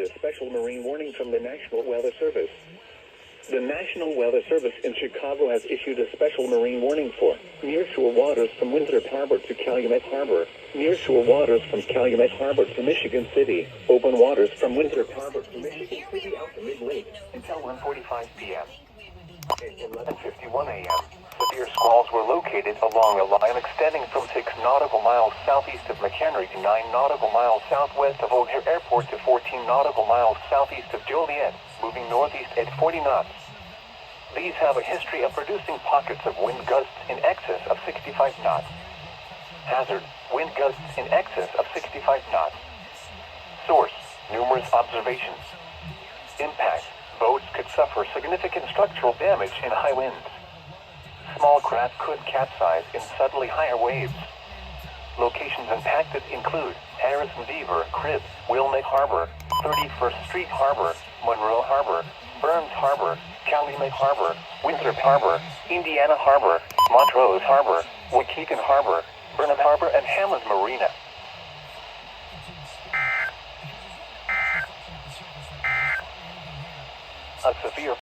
a special marine warning from the National Weather Service. The National Weather Service in Chicago has issued a special marine warning for nearshore waters from Winthrop Harbor to Calumet Harbor, nearshore waters from Calumet Harbor to Michigan City, open waters from Winthrop Harbor to Michigan City out to mid-lake until 1:45 p.m. At 11:51 a.m., severe squalls were located along a line extending from 6 nautical miles southeast of McHenry to 9 nautical miles southwest of O'Hare Airport to 14 nautical miles southeast of Joliet, moving northeast at 40 knots. These have a history of producing pockets of wind gusts in excess of 65 knots. Hazard: wind gusts in excess of 65 knots. Source: numerous observations. Impact: boats could suffer significant structural damage in high winds. Small craft could capsize in suddenly higher waves. Locations impacted include Harrison Beaver Crib, Wilmette Harbor, 31st Street Harbor, Monroe Harbor, Burns Harbor, Calumet Harbor, Winthrop Harbor, Indiana Harbor, Montrose Harbor, Waukegan Harbor, Burnham Harbor, and Hamlin's Marina. A severe